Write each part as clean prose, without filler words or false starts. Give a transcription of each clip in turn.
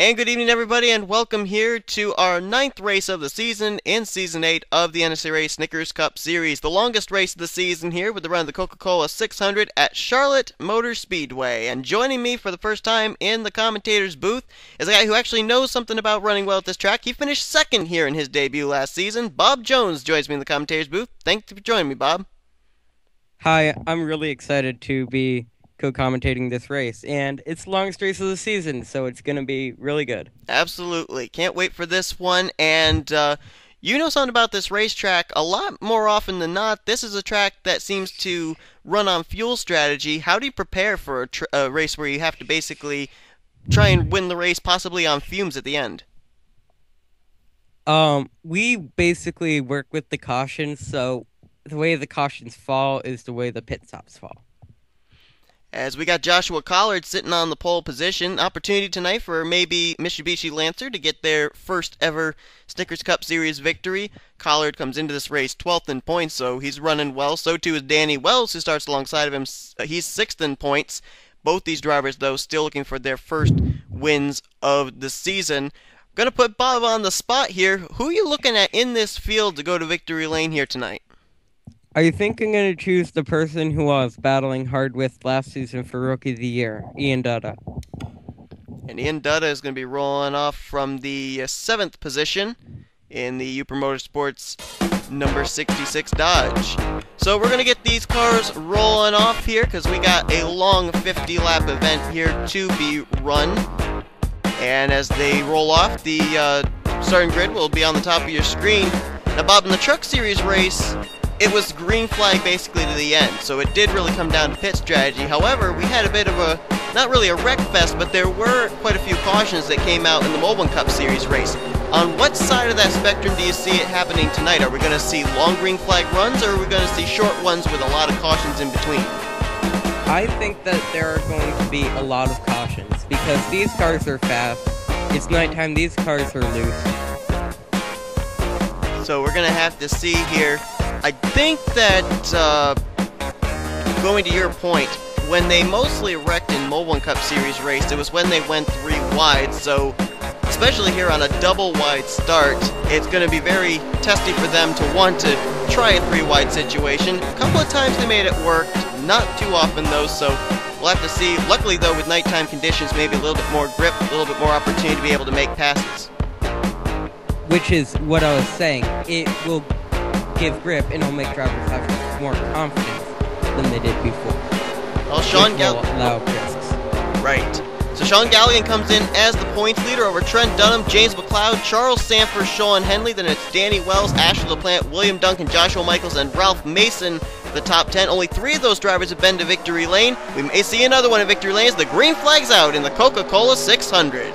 And good evening, everybody, and welcome here to our 9th race of the season in Season 8 of the NNSCRA Snickers Cup Series. The longest race of the season here with the run of the Coca-Cola 600 at Charlotte Motor Speedway. And joining me for the first time in the commentator's booth is a guy who actually knows something about running well at this track. He finished second here in his debut last season. Bob Jones joins me in the commentator's booth. Thanks for joining me, Bob. Hi, I'm really excited to be co-commentating this race, and it's the longest race of the season, so it's going to be really good. Absolutely. Can't wait for this one, and you know something about this racetrack. A lot more often than not, this is a track that seems to run on fuel strategy. How do you prepare for a race where you have to basically try and win the race possibly on fumes at the end? We basically work with the cautions, so the way the cautions fall is the way the pit stops fall. As we got Joshua Collard sitting on the pole position, opportunity tonight for maybe Mitsubishi Lancer to get their first ever Snickers Cup Series victory. Collard comes into this race 12th in points, so he's running well. So too is Danny Wells, who starts alongside of him. He's 6th in points. Both these drivers, though, still looking for their first wins of the season. Going to put Bob on the spot here. Who are you looking at in this field to go to victory lane here tonight? I think I'm going to choose the person who I was battling hard with last season for Rookie of the Year, Ian Dutta. And Ian Dutta is going to be rolling off from the 7th position in the Uper Motorsports number 66 Dodge. So we're going to get these cars rolling off here because we got a long 50-lap event here to be run. And as they roll off, the starting grid will be on the top of your screen. Now, Bob, in the Truck Series race, it was green flag basically to the end, so it did really come down to pit strategy. However, we had a bit of a, not really a wreck fest, but there were quite a few cautions that came out in the Mobile Cup Series race. On what side of that spectrum do you see it happening tonight? Are we going to see long green flag runs, or are we going to see short ones with a lot of cautions in between? I think that there are going to be a lot of cautions, because these cars are fast. It's nighttime, these cars are loose. So we're going to have to see here. I think that, going to your point, when they mostly wrecked in Mobile Cup Series race, it was when they went 3 wide, so especially here on a double wide start, it's going to be very testy for them to want to try a 3 wide situation. A couple of times they made it work, not too often though, so we'll have to see. Luckily though, with nighttime conditions, maybe a little bit more grip, a little bit more opportunity to be able to make passes. Which is what I was saying. It will give grip and it'll make drivers have more confidence than they did before. Well, Sean Galligan. Allow risks. Right. So Sean Galligan comes in as the points leader over Trent Dunham, James McLeod, Charles Sanford, Sean Henley. Then it's Danny Wells, Ashley LaPlante, William Duncan, Joshua Michaels, and Ralph Mason, the top 10. Only 3 of those drivers have been to victory lane. We may see another one in victory lane as the green flag's out in the Coca-Cola 600.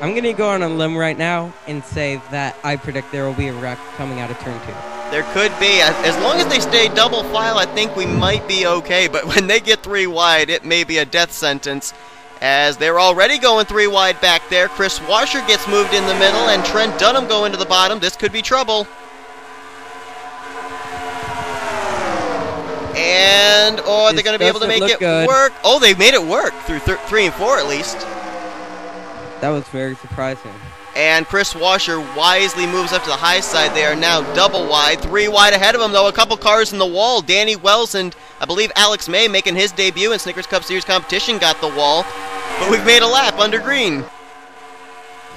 I'm going to go on a limb right now and say that I predict there will be a wreck coming out of turn 2. There could be. As long as they stay double file, I think we might be okay. But when they get 3 wide, it may be a death sentence. As they're already going 3 wide back there. Chris Washer gets moved in the middle, and Trent Dunham going to the bottom. This could be trouble. And, oh, they're going to be able to make it work. Oh, they made it work through 3 and 4 at least. That was very surprising. And Chris Washer wisely moves up to the high side. They are now double wide. 3 wide ahead of him, though. A couple cars in the wall. Danny Wells and, I believe, Alex May making his debut in Snickers Cup Series competition got the wall. But we've made a lap under green.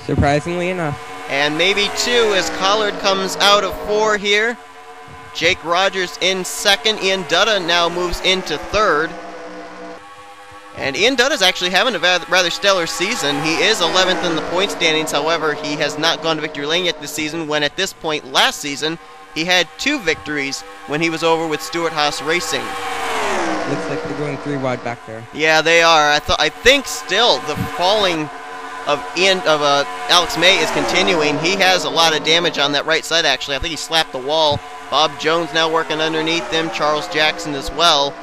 Surprisingly enough. And maybe 2 as Collard comes out of 4 here. Jake Rogers in 2nd. Ian Dutta now moves into 3rd. And Ian Dutta's actually having a rather stellar season. He is 11th in the points standings. However, he has not gone to victory lane yet this season, when at this point last season, he had 2 victories when he was over with Stuart Haas Racing. Looks like they're going 3 wide back there. Yeah, they are. I think still the falling of Alex May is continuing. He has a lot of damage on that right side, actually. I think he slapped the wall. Bob Jones now working underneath him. Charles Jackson as well.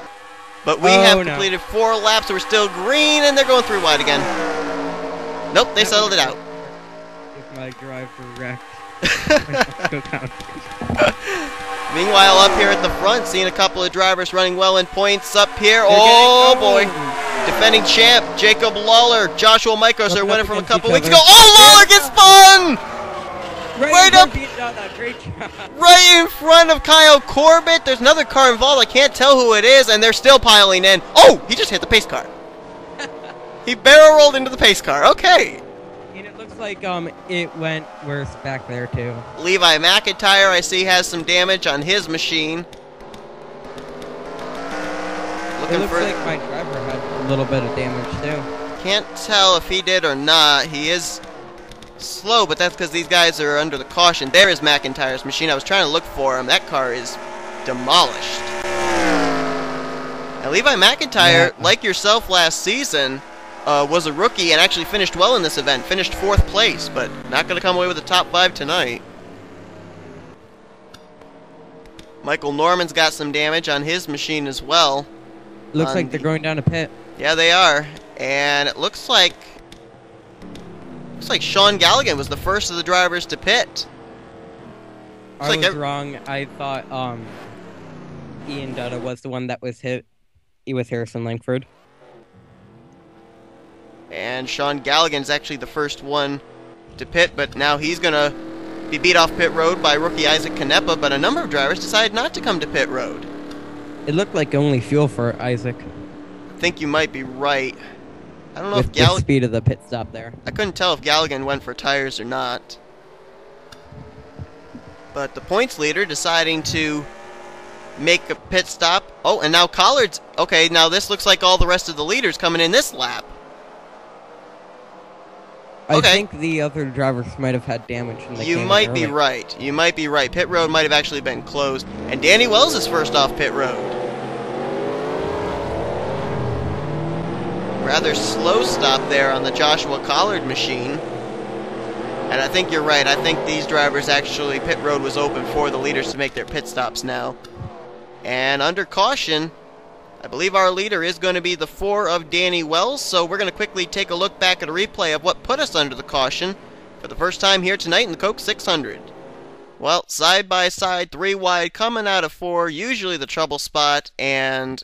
But we have completed 4 laps, so we're still green, and they're going 3 wide again. Nope, they settled it out. If my driver wrecked. Meanwhile, up here at the front, seeing a couple of drivers running well in points up here. Oh, boy. Defending champ, Jacob Lawler, Joshua Michaels are winning from a couple weeks other. ago. Oh, Lawler gets spun! Right up, great job. right in front of Kyle Corbett. There's another car involved. I can't tell who it is, and they're still piling in. Oh, he just hit the pace car. He barrel rolled into the pace car. Okay. And it looks like it went worse back there too. Levi McIntyre, I see, has some damage on his machine. It looks like my driver had a little bit of damage too. Can't tell if he did or not. He is slow, but that's because these guys are under the caution. There is McIntyre's machine. I was trying to look for him. That car is demolished. Now, Levi McIntyre, like yourself last season, was a rookie and actually finished well in this event. Finished 4th place, but not going to come away with the top 5 tonight. Michael Norman's got some damage on his machine as well. Looks like they're going down a pit. Yeah, they are. And it looks like Sean Galligan was the first of the drivers to pit. I was wrong. I thought Ian Dutta was the one that was hit with Harrison Langford. And Sean Galligan's actually the first one to pit, but now he's going to be beat off pit road by rookie Isaac Canepa, but a number of drivers decided not to come to pit road. It looked like only fuel for Isaac. I think you might be right. I don't know with if the speed of the pit stop there. I couldn't tell if Galligan went for tires or not. But the points leader deciding to make a pit stop. Oh, and now Collard's... Okay, now this looks like all the rest of the leaders coming in this lap. Okay. I think the other drivers might have had damage. And you might be right. You might be right. Pit road might have actually been closed. And Danny Wells is first off pit road. Rather slow stop there on the Joshua Collard machine. And I think you're right. I think these drivers actually, pit road was open for the leaders to make their pit stops now. And under caution, I believe our leader is going to be the 4 of Danny Wells. So we're going to quickly take a look back at a replay of what put us under the caution for the first time here tonight in the Coke 600. Well, side by side, 3 wide, coming out of 4, usually the trouble spot, and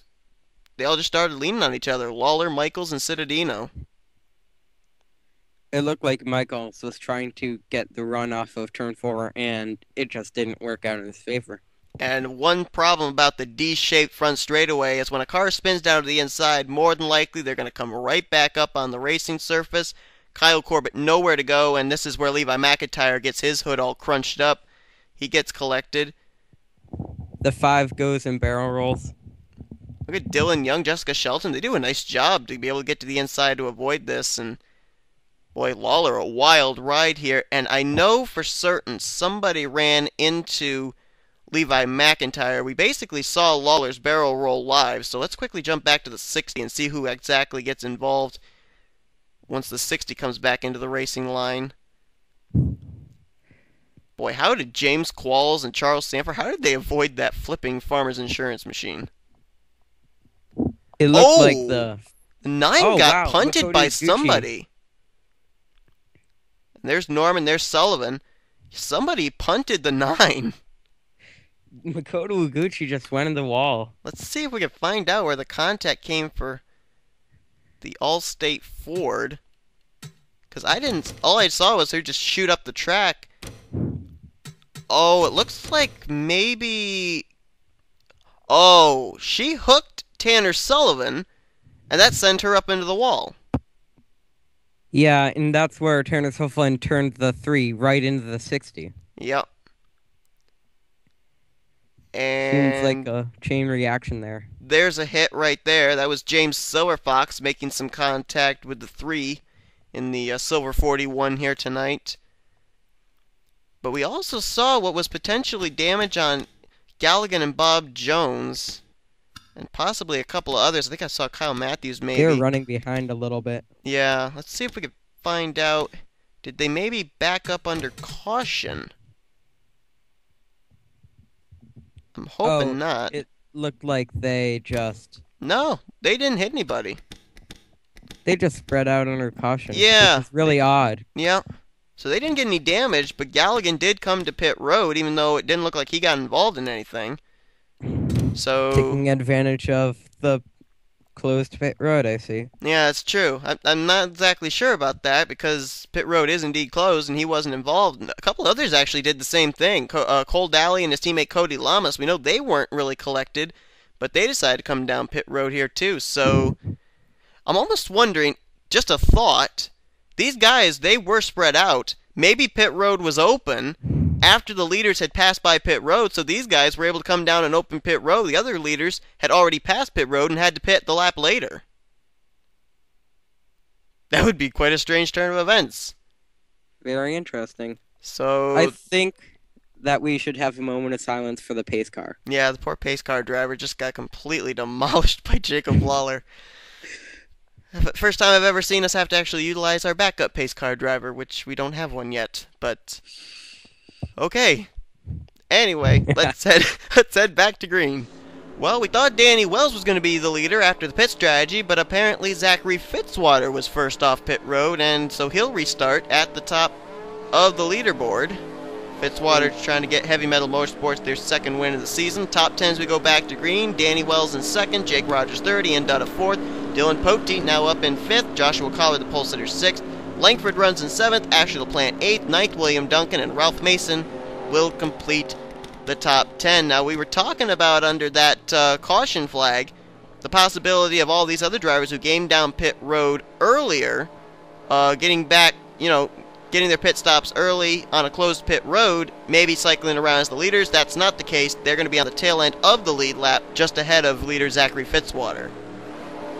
they all just started leaning on each other. Lawler, Michaels, and Cittadino. It looked like Michaels was trying to get the run off of turn 4, and it just didn't work out in his favor. And one problem about the D-shaped front straightaway is when a car spins down to the inside, more than likely they're going to come right back up on the racing surface. Kyle Corbett nowhere to go, and this is where Levi McIntyre gets his hood all crunched up. He gets collected. The 5 goes and barrel rolls. Look at Dylan Young, Jessica Shelton. They do a nice job to be able to get to the inside to avoid this. And boy, Lawler, a wild ride here. And I know for certain somebody ran into Levi McIntyre. We basically saw Lawler's barrel roll live. So let's quickly jump back to the 60 and see who exactly gets involved once the 60 comes back into the racing line. Boy, how did James Qualls and Charles Sanford, how did they avoid that flipping Farmers Insurance machine? It looked like the 9 got punted by somebody. And there's Norman, there's Sullivan. Somebody punted the 9. Makoto Uguchi just went in the wall. Let's see if we can find out where the contact came for the Allstate Ford. Because all I saw was her just shoot up the track. Oh, it looks like maybe... Oh, she hooked Tanner Sullivan, and that sent her up into the wall. Yeah, and that's where Tanner Sullivan turned the 3 right into the 60. Yep. And seems like a chain reaction there. There's a hit right there. That was James Silverfox making some contact with the 3 in the Silver 41 here tonight. But we also saw what was potentially damage on Galligan and Bob Jones. And possibly a couple of others. I think I saw Kyle Matthews maybe. They're running behind a little bit. Yeah, let's see if we can find out. Did they maybe back up under caution? I'm hoping not. It looked like they just... No, they didn't hit anybody. They just spread out under caution. Yeah. Which is really odd. Yeah. So they didn't get any damage, but Galligan did come to pit road, even though it didn't look like he got involved in anything. So taking advantage of the closed pit road, I see. Yeah, it's true. I'm not exactly sure about that because pit road is indeed closed and he wasn't involved. A couple others actually did the same thing. Cole Daly and his teammate Cody Lamas, we know they weren't really collected, but they decided to come down pit road here too. So I'm almost wondering, just a thought, these guys, they were spread out. Maybe pit road was open after the leaders had passed by pit road, so these guys were able to come down and open pit road. The other leaders had already passed pit road and had to pit the lap later. That would be quite a strange turn of events. Very interesting. So I think that we should have a moment of silence for the pace car. yeah, the poor pace car driver just got completely demolished by Jacob Lawler. First time I've ever seen us have to actually utilize our backup pace car driver, which we don't have one yet, but okay. Anyway, let's head back to green. Well, we thought Danny Wells was going to be the leader after the pit strategy, but apparently Zachary Fitzwater was first off pit road, and so he'll restart at the top of the leaderboard. Fitzwater's trying to get Heavy Metal Motorsports their second win of the season. Top 10s we go back to green. Danny Wells in second, Jake Rogers third, Ian Dutta fourth, Dylan Poteet now up in fifth, Joshua Collar the pole sitter sixth, Langford runs in seventh, Ashley LaPlante eighth, ninth William Duncan, and Ralph Mason will complete the top 10. Now, we were talking about under that caution flag the possibility of all these other drivers who came down pit road earlier getting back, getting their pit stops early on a closed pit road, maybe cycling around as the leaders. That's not the case. They're going to be on the tail end of the lead lap, just ahead of leader Zachary Fitzwater.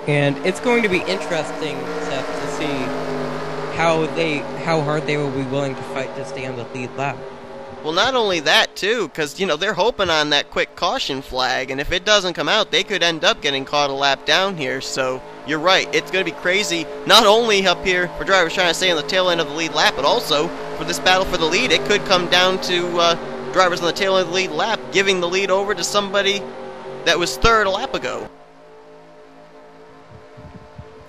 And it's going to be interesting, Seth, to see how hard they will be willing to fight to stay on the lead lap. Well, not only that, too, because, they're hoping on that quick caution flag, and if it doesn't come out, they could end up getting caught a lap down here. So, you're right, it's going to be crazy, not only up here for drivers trying to stay on the tail end of the lead lap, but also for this battle for the lead. It could come down to drivers on the tail end of the lead lap giving the lead over to somebody that was third a lap ago.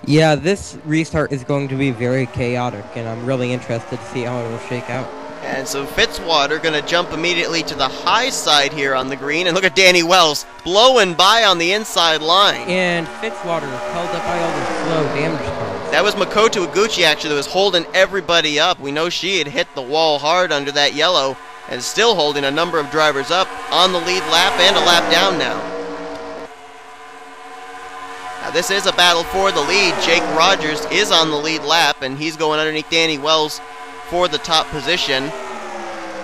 Yeah, this restart is going to be very chaotic, and I'm really interested to see how it will shake out. And so Fitzwater going to jump immediately to the high side here on the green. And look at Danny Wells blowing by on the inside line. And Fitzwater held up by all the slow damage cars. That was Makoto Iguchi actually that was holding everybody up. We know she had hit the wall hard under that yellow and is still holding a number of drivers up on the lead lap and a lap down now. Now this is a battle for the lead. Jake Rogers is on the lead lap and he's going underneath Danny Wells for the top position.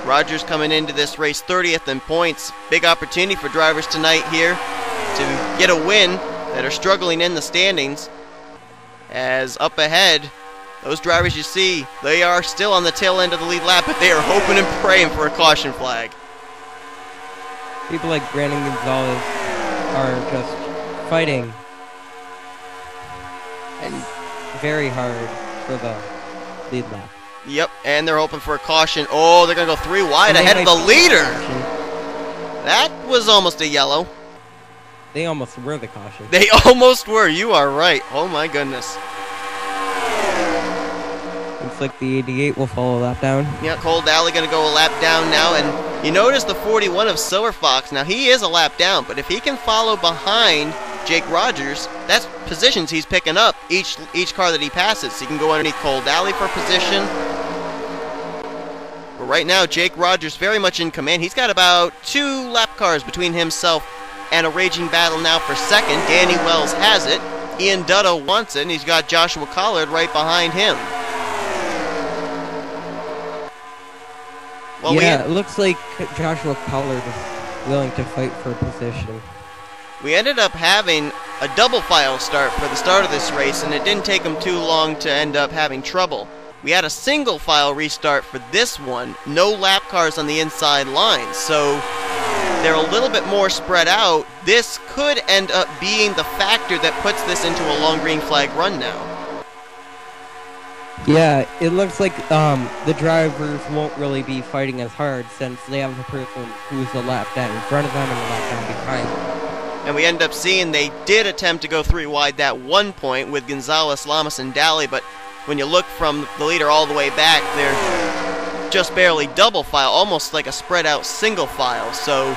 Rogers coming into this race 30th in points. Big opportunity for drivers tonight here to get a win that are struggling in the standings. As up ahead, those drivers you see, they are still on the tail end of the lead lap, but they are hoping and praying for a caution flag. People like Brandon Gonzalez are just fighting and very hard for the lead lap. Yep, and they're hoping for a caution. Oh, they're going to go 3 wide ahead of the leader. That was almost a yellow. They almost were the caution. They almost were. You are right. Oh, my goodness. Looks like the 88 will follow a lap down. Yeah, Cole Daly going to go a lap down now. And you notice the 41 of Silver Fox. Now, he is a lap down, but if he can follow behind Jake Rogers, that's positions he's picking up each car that he passes. He can go underneath Cole Daly for position. But right now, Jake Rogers very much in command. He's got about 2 lap cars between himself and a raging battle now for second. Danny Wells has it. Ian Dutta wants it, and he's got Joshua Collard right behind him. Well, yeah, it looks like Joshua Collard is willing to fight for position. We ended up having a double file start for the start of this race, and it didn't take them too long to end up having trouble. We had a single file restart for this one, no lap cars on the inside line, so they're a little bit more spread out. This could end up being the factor that puts this into a long green flag run now. Yeah, it looks like the drivers won't really be fighting as hard since they have the person who's a lap down in front of them and a lap down behind them. And we end up seeing they did attempt to go 3 wide that one point with Gonzalez, Lamas, and Daly, but when you look from the leader all the way back, they're just barely double file, almost like a spread out single file. So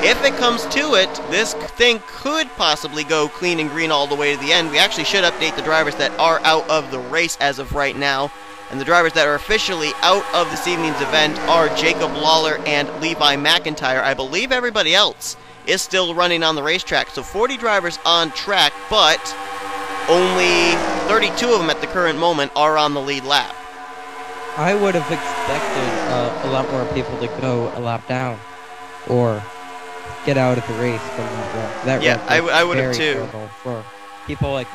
if it comes to it, this thing could possibly go clean and green all the way to the end. We actually should update the drivers that are out of the race as of right now. And the drivers that are officially out of this evening's event are Jacob Lawler and Levi McIntyre. I believe everybody else is still running on the racetrack. So 40 drivers on track, but only 32 of them at the current moment are on the lead lap. I would have expected a lot more people to go a lap down or get out of the race from that row. Yeah, I would have too. For people like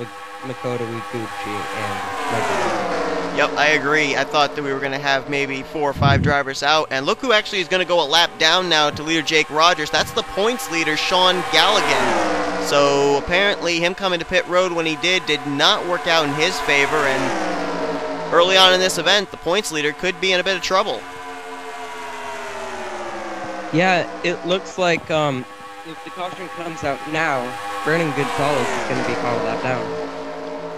Makoto Iguchi and Michael. Yep, I agree. I thought that we were going to have maybe 4 or 5 drivers out. And look who actually is going to go a lap down now to leader Jake Rogers. That's the points leader, Sean Galligan. So apparently him coming to pit road when he did not work out in his favor. And early on in this event, the points leader could be in a bit of trouble. Yeah, it looks like if the caution comes out now, Brandon Gonzalez is going to be called a lap down.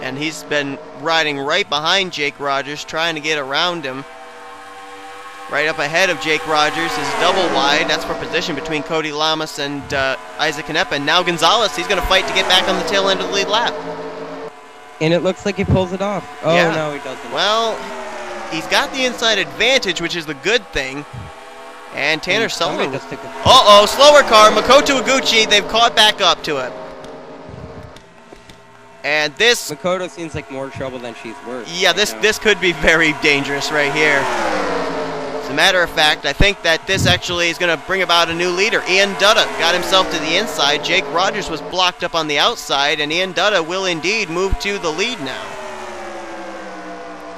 And he's been riding right behind Jake Rogers, trying to get around him. Right up ahead of Jake Rogers is double wide. That's for position between Cody Lamas and Isaac Canepa. And now Gonzalez, he's going to fight to get back on the tail end of the lead lap. And it looks like he pulls it off. Oh, yeah. No, he doesn't. Well, he's got the inside advantage, which is the good thing. And Tanner Sullivan. Uh-oh, slower car. Makoto Iguchi, they've caught back up to it. And this... Makoto seems like more trouble than she's worth. Yeah, this could be very dangerous right here. As a matter of fact, I think that this actually is going to bring about a new leader. Ian Dutta got himself to the inside. Jake Rogers was blocked up on the outside, and Ian Dutta will indeed move to the lead now.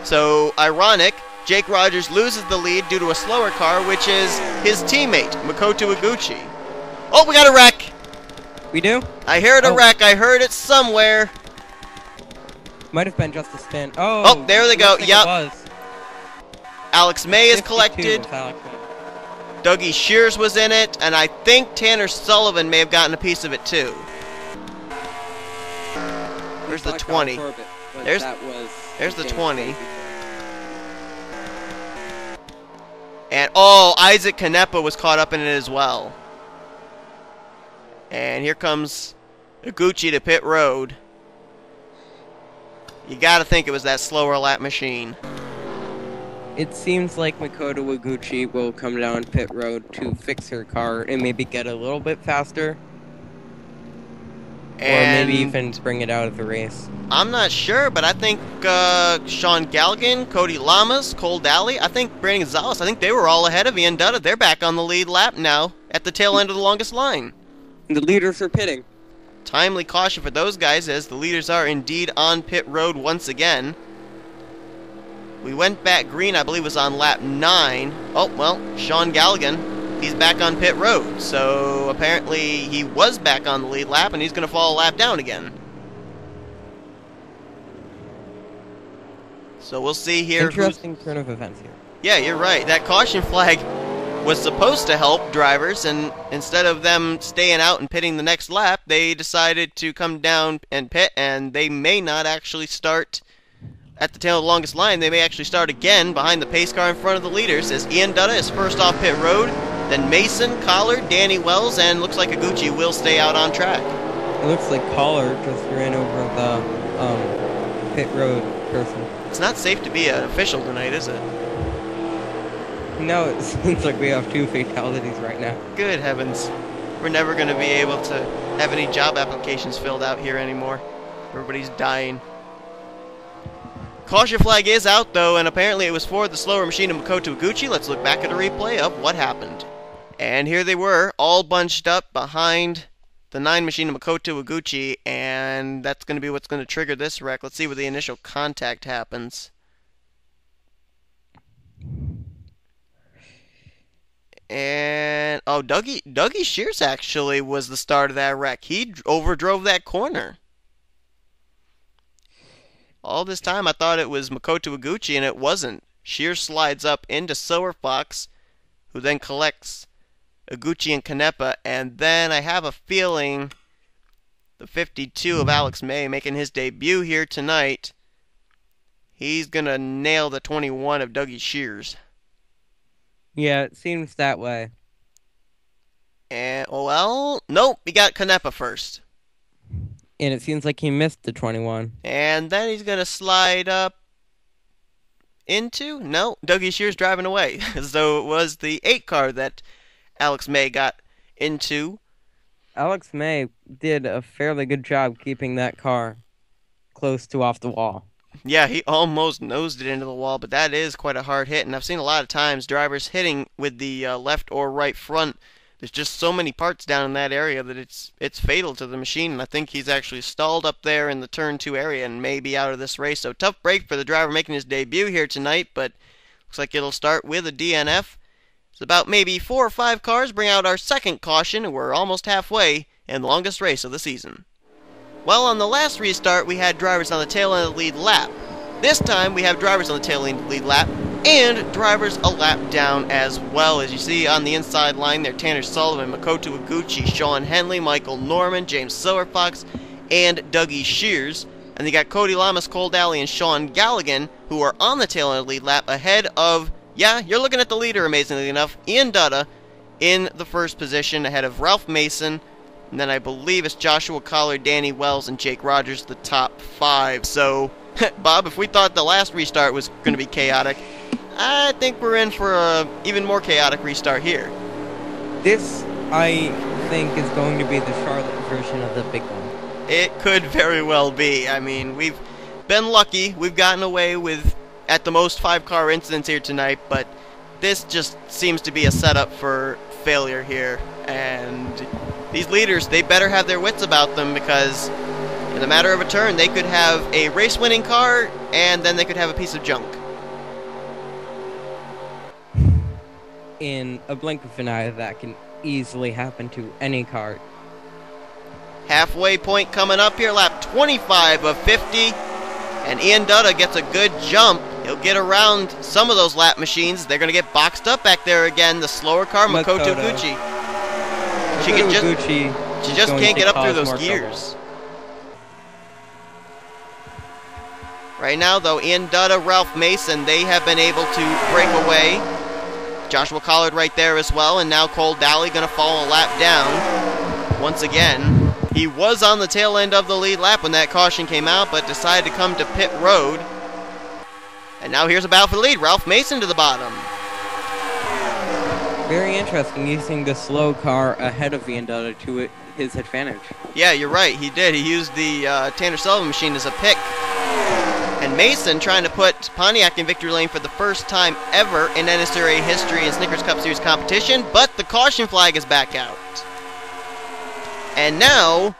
So, ironic, Jake Rogers loses the lead due to a slower car, which is his teammate, Makoto Iguchi. Oh, we got a wreck! We do? I heard a wreck. I heard it somewhere. Might have been just a spin. Oh, there they go. Like yep. Alex May is collected. Dougie Shears was in it, and I think Tanner Sullivan may have gotten a piece of it too. Where's the 20? There's the 20. And Isaac Canepa was caught up in it as well. And here comes Iguchi to pit road. You gotta think it was that slower lap machine. It seems like Makoto Iguchi will come down pit road to fix her car and maybe get a little bit faster. And or maybe even bring it out of the race. I'm not sure, but I think Sean Galligan, Cody Lamas, Cole Daly, I think Brandon Gonzalez, I think they were all ahead of Ian Dutta. They're back on the lead lap now at the tail end of the longest line. The leaders are pitting. Timely caution for those guys as the leaders are indeed on pit road once again. We went back green, I believe was on lap 9. Oh, well, Sean Galligan, he's back on pit road. So apparently he was back on the lead lap and he's going to fall a lap down again. So we'll see here. Interesting turn of events here. Yeah, you're right. That caution flag was supposed to help drivers, and instead of them staying out and pitting the next lap, they decided to come down and pit, and they may not actually start at the tail of the longest line. They may actually start again behind the pace car in front of the leaders, as Ian Dutta is first off pit road, then Mason, Collard, Danny Wells, and looks like Iguchi will stay out on track. It looks like Collard just ran over the pit road person. It's not safe to be an official tonight, is it? No, it seems like we have 2 fatalities right now. Good heavens. We're never going to be able to have any job applications filled out here anymore. Everybody's dying. Caution flag is out, though, and apparently it was for the slower machine of Makoto Iguchi. Let's look back at a replay of what happened. And here they were, all bunched up behind the 9 machine of Makoto Iguchi, and that's going to be what's going to trigger this wreck. Let's see where the initial contact happens. And, Dougie Shears actually was the start of that wreck. He overdrove that corner. All this time I thought it was Makoto Iguchi, and it wasn't. Shears slides up into Silver Fox, who then collects Iguchi and Canepa, and then I have a feeling the 52 of Alex May making his debut here tonight, he's going to nail the 21 of Dougie Shears. Yeah, it seems that way. And, well, nope, he got Canepa first. And it seems like he missed the 21. And then he's going to slide up into, no, Dougie Shears driving away. So it was the 8 car that Alex May got into. Alex May did a fairly good job keeping that car close to off the wall. Yeah, he almost nosed it into the wall, but that is quite a hard hit. And I've seen a lot of times drivers hitting with the left or right front. There's just so many parts down in that area that it's fatal to the machine. And I think he's actually stalled up there in the turn 2 area and may be out of this race. So tough break for the driver making his debut here tonight, but looks like it'll start with a DNF. It's about maybe 4 or 5 cars bring out our second caution, and we're almost halfway in the longest race of the season. Well, on the last restart, we had drivers on the tail end of the lead lap. This time, we have drivers on the tail end of the lead lap, and drivers a lap down as well. As you see on the inside line there, Tanner Sullivan, Makoto Iguchi, Sean Henley, Michael Norman, James Silverfox, and Dougie Shears. And you got Cody Lamas, Cole Daly, and Sean Galligan, who are on the tail end of the lead lap, ahead of, yeah, you're looking at the leader, amazingly enough, Ian Dutta in the first position, ahead of Ralph Mason. And then I believe it's Joshua Collard, Danny Wells, and Jake Rogers, the top 5. So, Bob, if we thought the last restart was going to be chaotic, I think we're in for a even more chaotic restart here. This, I think, is going to be the Charlotte version of the big one. It could very well be. I mean, we've been lucky. We've gotten away with, at the most, 5-car incidents here tonight, but this just seems to be a setup for failure here. And these leaders, they better have their wits about them, because in a matter of a turn, they could have a race-winning car, and then they could have a piece of junk. In a blink of an eye, that can easily happen to any car. Halfway point coming up here, lap 25 of 50, and Ian Dutta gets a good jump. He'll get around some of those lap machines. They're going to get boxed up back there again. The slower car, Makoto Iguchi. She just can't get up through those gears. Right now, though, Ian Dutta, Ralph Mason, they have been able to break away. Joshua Collard right there as well, and now Cole Daly going to fall a lap down once again. He was on the tail end of the lead lap when that caution came out, but decided to come to pit road. And now here's a battle for the lead. Ralph Mason to the bottom. Very interesting, using the slow car ahead of Ian Dutta to his advantage. Yeah, you're right. He did. He used the Tanner Sullivan machine as a pick. And Mason trying to put Pontiac in victory lane for the first time ever in NNSCRA history in Snickers Cup Series competition, but the caution flag is back out. And now,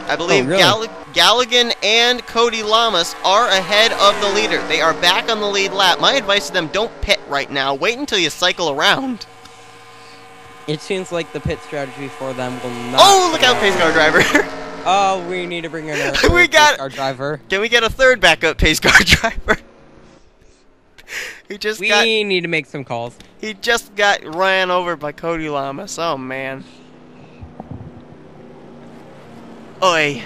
I believe Galligan and Cody Lamas are ahead of the leader. They are back on the lead lap. My advice to them, don't pit right now. Wait until you cycle around. It seems like the pit strategy for them will not... Oh, look out, pace car driver. Oh, we need to bring in a pace car driver. Can we get a third backup pace car driver? We need to make some calls. He just got ran over by Cody Lamas. Oh, man. Oi.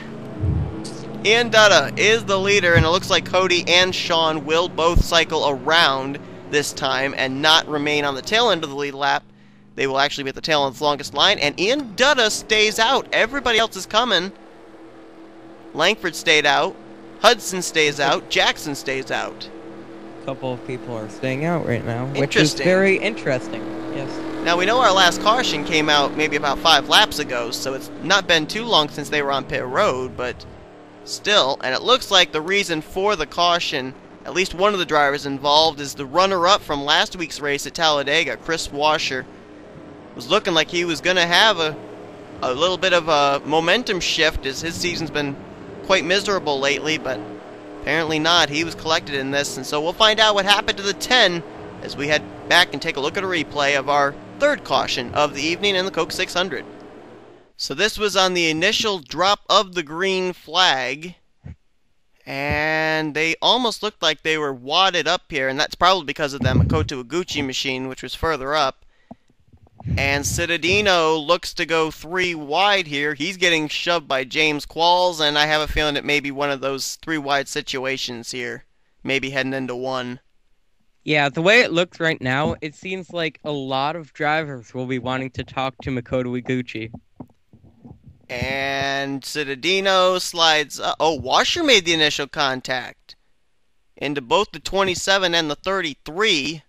Ian Dutta is the leader, and it looks like Cody and Sean will both cycle around this time and not remain on the tail end of the lead lap. They will actually be at the tail end of the longest line, and Ian Dutta stays out. Everybody else is coming. Langford stayed out. Hudson stays out. Jackson stays out. A couple of people are staying out right now, which is very interesting. Yes. Now, we know our last caution came out maybe about 5 laps ago, so it's not been too long since they were on pit road, but still, and it looks like the reason for the caution, at least one of the drivers involved, is the runner-up from last week's race at Talladega, Chris Washer. Was looking like he was going to have a little bit of a momentum shift, as his season's been quite miserable lately, but apparently not. He was collected in this, and so we'll find out what happened to the 10 as we head back and take a look at a replay of our third caution of the evening in the Coke 600. So this was on the initial drop of the green flag, and they almost looked like they were wadded up here, and that's probably because of that Makoto Iguchi machine, which was further up. And Cittadino looks to go 3 wide here. He's getting shoved by James Qualls, and I have a feeling it may be one of those 3 wide situations here. Maybe heading into one. Yeah, the way it looks right now, it seems like a lot of drivers will be wanting to talk to Makoto Iguchi. And Citadino slides. Oh, Washer made the initial contact into both the 27 and the 33.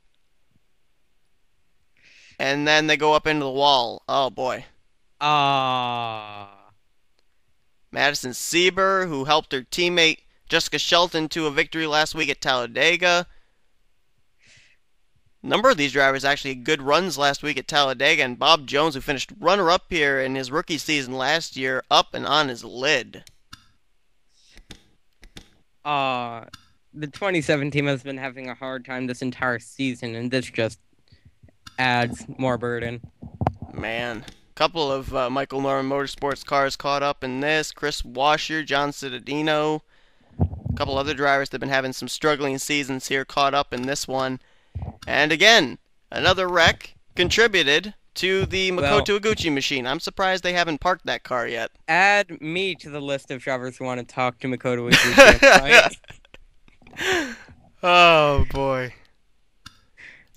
And then they go up into the wall. Oh, boy. Madison Sieber, who helped her teammate Jessica Shelton to a victory last week at Talladega. A number of these drivers actually had good runs last week at Talladega, and Bob Jones, who finished runner-up here in his rookie season last year, up and on his lid. The 27 team has been having a hard time this entire season, and this just adds more burden. Man. Couple of Michael Norman Motorsports cars caught up in this. Chris Washer, John Citadino. A couple other drivers that have been having some struggling seasons here caught up in this one. And again, another wreck contributed to the Makoto Iguchi machine. I'm surprised they haven't parked that car yet. Add me to the list of drivers who want to talk to Makoto Iguchi. Right? Oh, boy.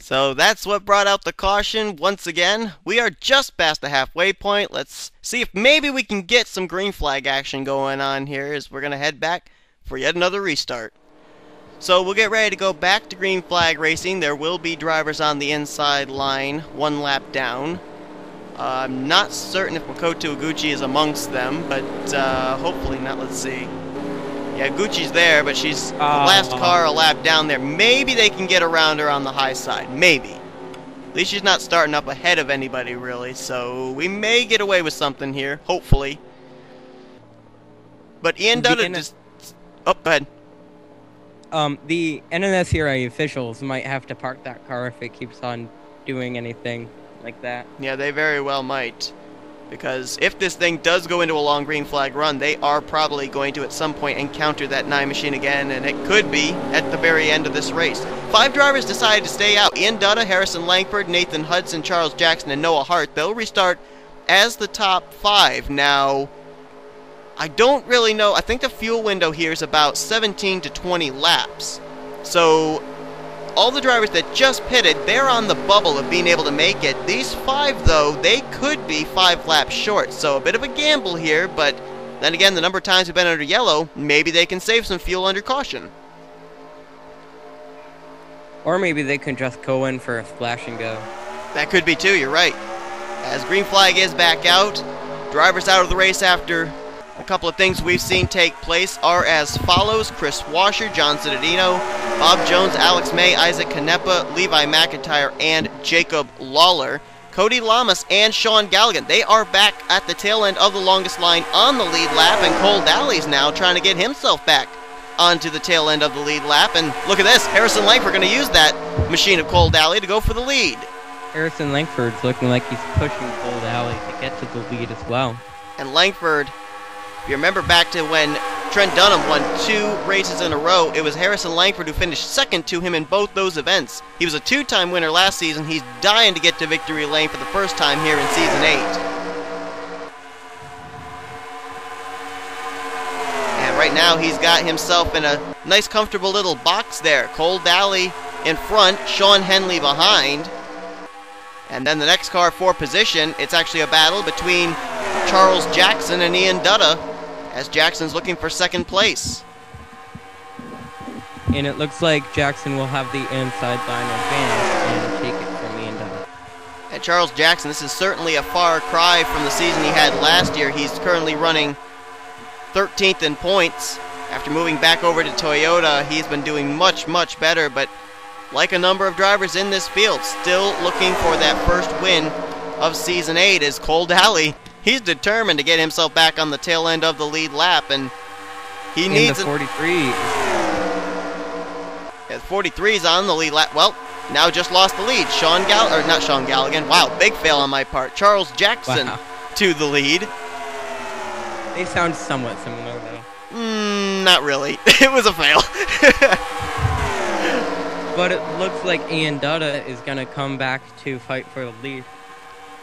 So that's what brought out the caution. Once again, we are just past the halfway point. Let's see if maybe we can get some green flag action going on here as we're going to head back for yet another restart. So we'll get ready to go back to green flag racing. There will be drivers on the inside line, one lap down. I'm not certain if Makoto Iguchi is amongst them, but hopefully not. Let's see. Yeah, Gucci's there, but she's the last car a lap down there. Maybe they can get around her on the high side. Maybe. At least she's not starting up ahead of anybody, really. So we may get away with something here, hopefully. But Ian Dutta just... Oh, go ahead. The NNSCRA officials might have to park that car if it keeps on doing anything like that. Yeah, they very well might. Because if this thing does go into a long green flag run, they are probably going to at some point encounter that 9 machine again, and it could be at the very end of this race. 5 drivers decided to stay out. Ian Dutta, Harrison Langford, Nathan Hudson, Charles Jackson, and Noah Hart. They'll restart as the top 5. Now, I don't really know. I think the fuel window here is about 17 to 20 laps. So all the drivers that just pitted, they're on the bubble of being able to make it. These 5, though, they could be 5 laps short. So a bit of a gamble here, but then again, the number of times we've been under yellow, maybe they can save some fuel under caution. Or maybe they can just go in for a splash and go. That could be too, you're right. As green flag is back out, drivers out of the race after a couple of things we've seen take place are as follows. Chris Washer, John Citadino, Bob Jones, Alex May, Isaac Canepa, Levi McIntyre, and Jacob Lawler. Cody Lamas and Sean Galligan, they are back at the tail end of the longest line on the lead lap, and Cole Daly's now trying to get himself back onto the tail end of the lead lap. And look at this, Harrison Langford going to use that machine of Cole Daly to go for the lead. Harrison Langford's looking like he's pushing Cole Daly to get to the lead as well. And Langford, if you remember back to when Trent Dunham won 2 races in a row, it was Harrison Langford who finished second to him in both those events. He was a 2-time winner last season. He's dying to get to victory lane for the first time here in Season 8. And right now he's got himself in a nice comfortable little box there. Cole Daly in front, Sean Henley behind. And then the next car for position, it's actually a battle between Charles Jackson and Ian Dutta, as Jackson's looking for second place. And it looks like Jackson will have the inside line advantage and take it from Ian Dutta. And Charles Jackson, this is certainly a far cry from the season he had last year. He's currently running 13th in points. After moving back over to Toyota, he's been doing much, much better, but like a number of drivers in this field, still looking for that first win of Season 8 is Cole Daly. He's determined to get himself back on the tail end of the lead lap, and he needs the 43. Yeah, 43's on the lead lap. Well, now just lost the lead. Not Sean Galligan. Wow, big fail on my part. Charles Jackson to the lead. They sound somewhat similar, though. Not really. It was a fail. But it looks like Ian Dutta is going to come back to fight for the lead.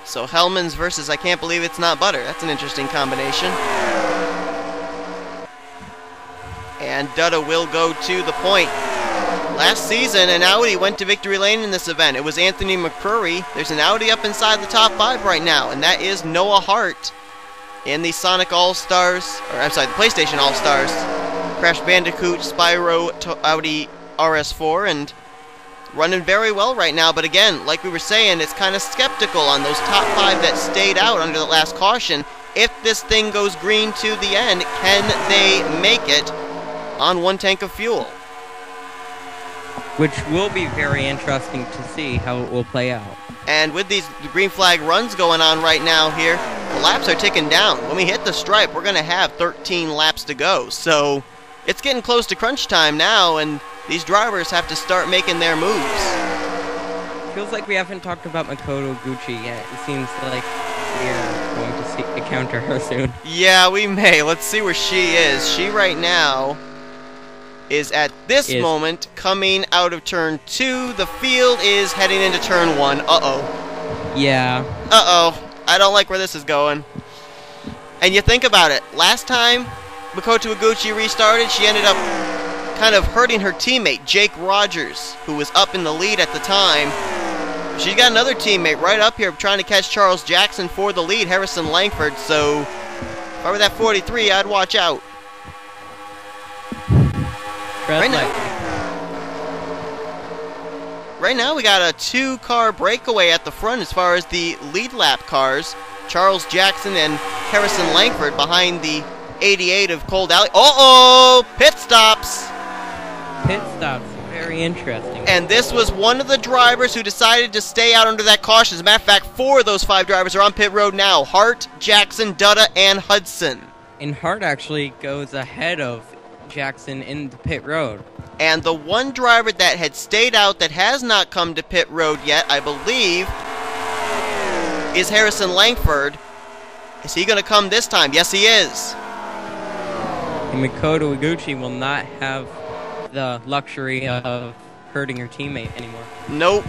So Hellman's versus I Can't Believe It's Not Butter. That's an interesting combination. And Dutta will go to the point. Last season, an Audi went to victory lane in this event. It was Anthony McCrory. There's an Audi up inside the top 5 right now, and that is Noah Hart in the Sonic All-Stars, or I'm sorry, the PlayStation All-Stars, Crash Bandicoot Spyro Audi RS4, and running very well right now. But again, like we were saying, it's kind of skeptical on those top 5 that stayed out under the last caution. If this thing goes green to the end, can they make it on 1 tank of fuel? Which will be very interesting to see how it will play out. And with these green flag runs going on right now here, the laps are ticking down. When we hit the stripe, we're going to have 13 laps to go. So it's getting close to crunch time now, and these drivers have to start making their moves. Feels like we haven't talked about Makoto Gucci yet. It seems like we're going to encounter her soon. Yeah, we may. Let's see where she is. She right now is at this moment coming out of turn 2. The field is heading into turn 1. Uh-oh. Yeah. Uh-oh. I don't like where this is going. And you think about it. Last time Makoto Iguchi restarted, she ended up kind of hurting her teammate, Jake Rogers, who was up in the lead at the time. She's got another teammate right up here trying to catch Charles Jackson for the lead, Harrison Langford. So if I were that 43, I'd watch out. Right now we got a 2-car breakaway at the front as far as the lead lap cars. Charles Jackson and Harrison Langford behind the 88 of Cold Alley. Uh-oh! Pit stops! Pit stops. Very interesting. And this was one of the drivers who decided to stay out under that caution. As a matter of fact, 4 of those 5 drivers are on pit road now. Hart, Jackson, Dutta, and Hudson. And Hart actually goes ahead of Jackson in the pit road. And the one driver that had stayed out that has not come to pit road yet, I believe, is Harrison Langford. Is he going to come this time? Yes, he is. And Makoto Iguchi will not have the luxury of hurting her teammate anymore. Nope.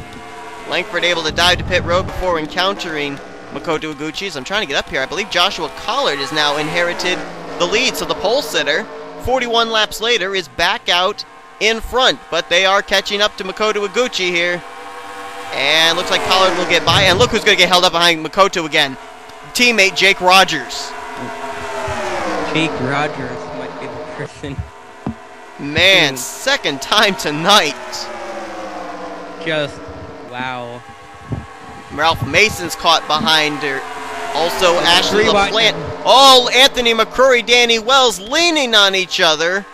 Langford able to dive to pit road before encountering Makoto Iguchi. So I'm trying to get up here. I believe Joshua Collard has now inherited the lead. So the pole sitter, 41 laps later, is back out in front. But they are catching up to Makoto Iguchi here. And looks like Collard will get by. And look who's going to get held up behind Makoto again. Teammate Jake Rogers. Jake Rogers might be the person. Man, second time tonight. Just, wow. Ralph Mason's caught behind her. Also, Ashley LaPlante. Oh, Anthony McCrory, Danny Wells leaning on each other.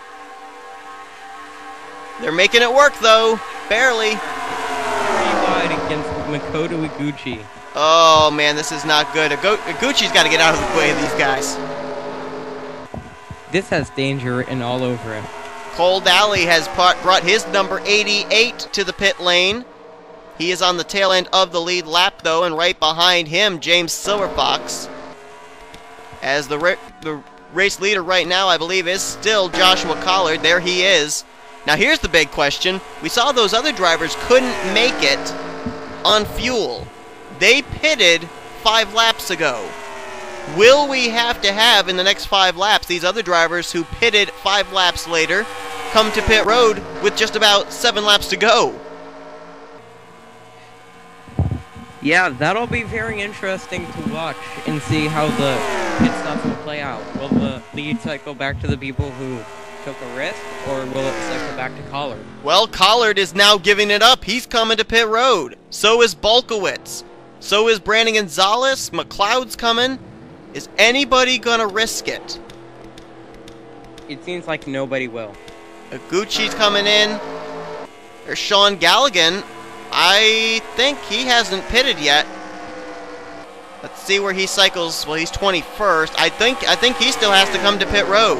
They're making it work, though. Barely. 3 wide against Makoto Iguchi. Oh, man, this is not good. Iguchi's got to get out of the way of these guys. This has danger written all over it. Cold Alley has brought his number 88 to the pit lane. He is on the tail end of the lead lap, though, and right behind him, James Silverfox. As the race leader right now, I believe, is still Joshua Collard. There he is. Now, here's the big question. We saw those other drivers couldn't make it on fuel. They pitted 5 laps ago. Will we have to have, in the next 5 laps, these other drivers who pitted 5 laps later come to pit road with just about 7 laps to go? Yeah, that'll be very interesting to watch and see how the pit stops will play out. Will the lead cycle back to the people who took a risk, or will it cycle back to Collard? Well, Collard is now giving it up. He's coming to pit road. So is Bolkowitz. So is Brandon Gonzalez. McLeod's coming. Is anybody going to risk it? It seems like nobody will. Iguchi's coming in. There's Sean Galligan. I think he hasn't pitted yet. Let's see where he cycles. Well, he's 21st. I think he still has to come to pit road.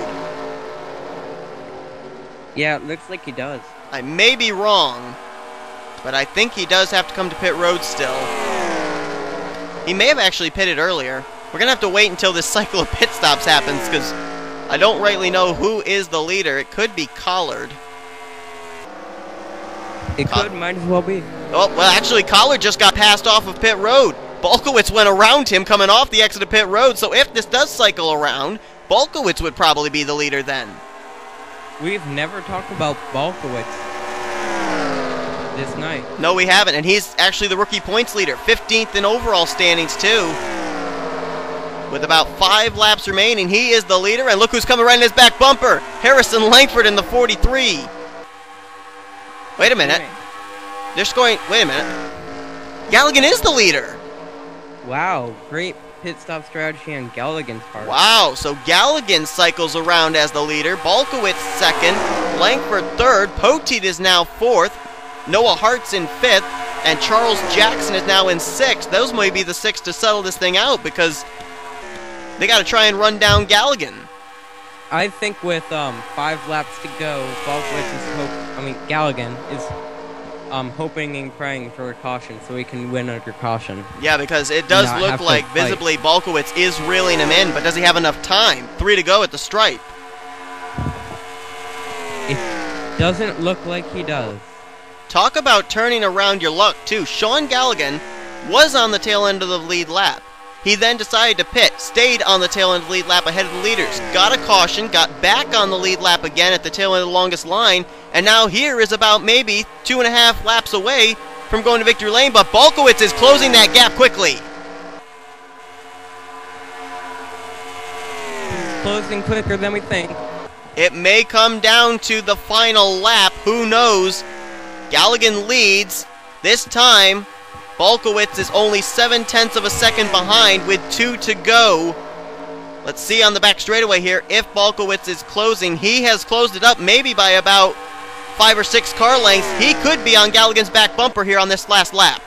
Yeah, it looks like he does. I may be wrong, but I think he does have to come to pit road still. He may have actually pitted earlier. We're going to have to wait until this cycle of pit stops happens, because I don't rightly know who is the leader. It could be Collard. It could, might as well be. Oh, well, actually, Collard just got passed off of pit road. Bolkowitz went around him coming off the exit of pit road, so if this does cycle around, Bolkowitz would probably be the leader then. We've never talked about Bolkowitz. this night. No, we haven't, and he's actually the rookie points leader, 15th in overall standings too. With about 5 laps remaining, he is the leader, and look who's coming right in his back bumper, Harrison Langford in the 43. Wait a minute. They're scoring. Wait a minute. Galligan is the leader. Wow, great pit stop strategy on Galligan's part. Wow, so Galligan cycles around as the leader. Balkowitz second. Langford third. Poteet is now fourth. Noah Hart's in fifth. And Charles Jackson is now in sixth. Those may be the 6 to settle this thing out because they got to try and run down Galligan. I think with 5 laps to go, Galligan is hoping and praying for a caution so he can win under caution. Yeah, because it does look like visibly Balkowitz is reeling him in, but does he have enough time? 3 to go at the stripe. It doesn't look like he does. Talk about turning around your luck, too. Sean Galligan was on the tail end of the lead lap. He then decided to pit, stayed on the tail end of the lead lap ahead of the leaders, got a caution, got back on the lead lap again at the tail end of the longest line, and now here is about maybe 2.5 laps away from going to victory lane, but Balkowitz is closing that gap quickly. Closing quicker than we think. It may come down to the final lap, who knows? Galligan leads. This time, Balkowitz is only 7/10 of a second behind with 2 to go. Let's see on the back straightaway here if Balkowitz is closing. He has closed it up maybe by about 5 or 6 car lengths. He could be on Galligan's back bumper here on this last lap.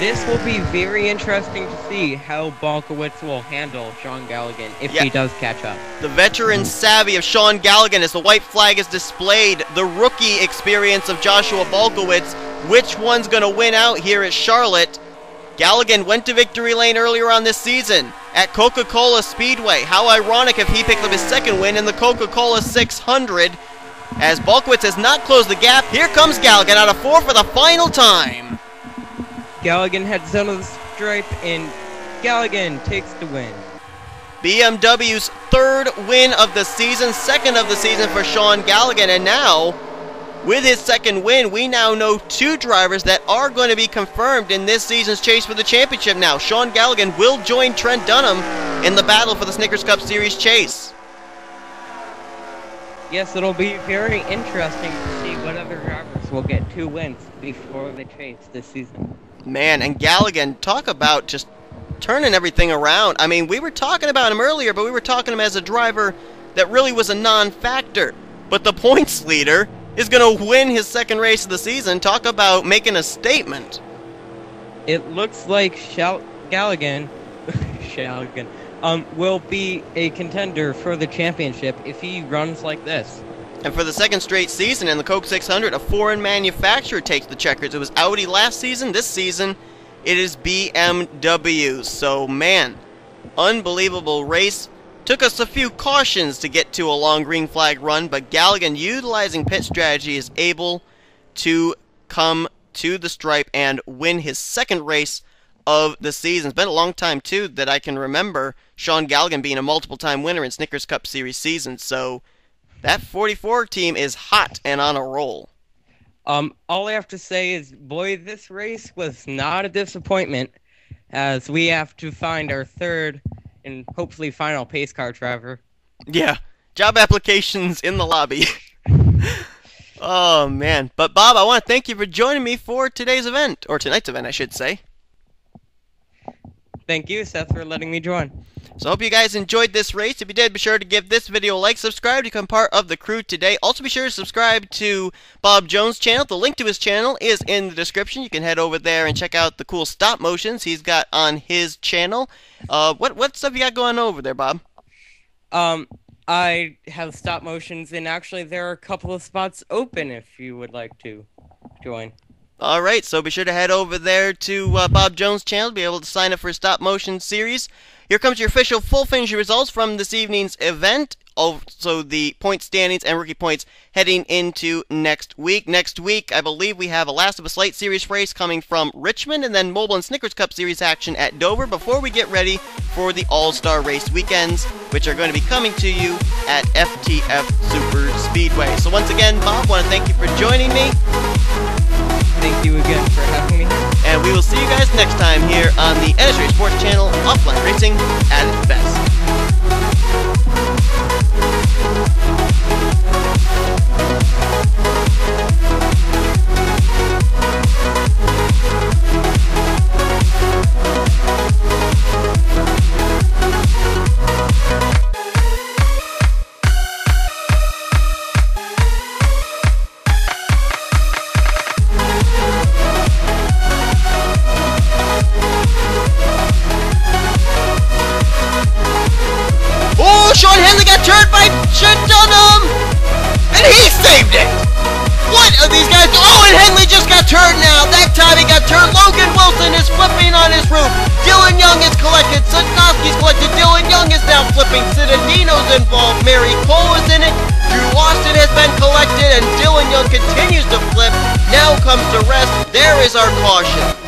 This will be very interesting to see how Balkowitz will handle Sean Galligan if he does catch up. The veteran savvy of Sean Galligan as the white flag is displayed. The rookie experience of Joshua Balkowitz. Which one's going to win out here at Charlotte? Galligan went to victory lane earlier on this season at Coca-Cola Speedway. How ironic if he picked up his second win in the Coca-Cola 600. As Balkowitz has not closed the gap, here comes Galligan out of 4 for the final time. Galligan heads down to the stripe, and Galligan takes the win. BMW's 3rd win of the season, 2nd of the season for Sean Galligan, and now, with his 2nd win, we now know 2 drivers that are going to be confirmed in this season's chase for the championship now. Sean Galligan will join Trent Dunham in the battle for the Snickers Cup Series chase. Yes, it'll be very interesting to see what other drivers will get 2 wins before the chase this season. Man, and Galligan, talk about just turning everything around. I mean, we were talking about him earlier, but we were talking him as a driver that really was a non-factor. But the points leader is going to win his 2nd race of the season. Talk about making a statement. It looks like Galligan will be a contender for the championship if he runs like this. And for the 2nd straight season in the Coke 600, a foreign manufacturer takes the checkers. It was Audi last season. This season, it is BMW. So, man, unbelievable race. Took us a few cautions to get to a long green flag run, but Galligan, utilizing pit strategy, is able to come to the stripe and win his 2nd race of the season. It's been a long time, too, that I can remember Sean Galligan being a multiple-time winner in Snickers Cup Series season, so that 44 team is hot and on a roll. All I have to say is, boy, this race was not a disappointment, as we have to find our 3rd and hopefully final pace car driver. Yeah, job applications in the lobby. Oh, man. But, Bob, I want to thank you for joining me for today's event, or tonight's event, I should say. Thank you, Seth, for letting me join. So I hope you guys enjoyed this race. If you did, be sure to give this video a like, subscribe to become part of the crew today. Also be sure to subscribe to Bob Jones' channel. The link to his channel is in the description. You can head over there and check out the cool stop motions he's got on his channel. What stuff you got going over there, Bob? I have stop motions, and actually there are a couple of spots open if you would like to join. Alright, so be sure to head over there to Bob Jones' channel to be able to sign up for a stop motion series. Here comes your official full finish results from this evening's event. Also the point standings and rookie points heading into next week. Next week, I believe we have a Last of Us Light Series race coming from Richmond, and then Mobile and Snickers Cup Series action at Dover before we get ready for the All-Star Race weekends, which are going to be coming to you at FTF Super Speedway. So once again, Bob, I want to thank you for joining me. Thank you again for having me. And we will see you guys next time here on the NNSCRA Sports Channel, offline racing at its best. Sean Henley got turned by Dunham, and he saved it! What are these guys doing? Oh, and Henley just got turned now. That time he got turned. Logan Wilson is flipping on his roof. Dylan Young is collected. Sudnowski's collected. Dylan Young is now flipping. Citadino's involved. Mary Cole is in it. Drew Austin has been collected, and Dylan Young continues to flip. Now comes the rest. There is our caution.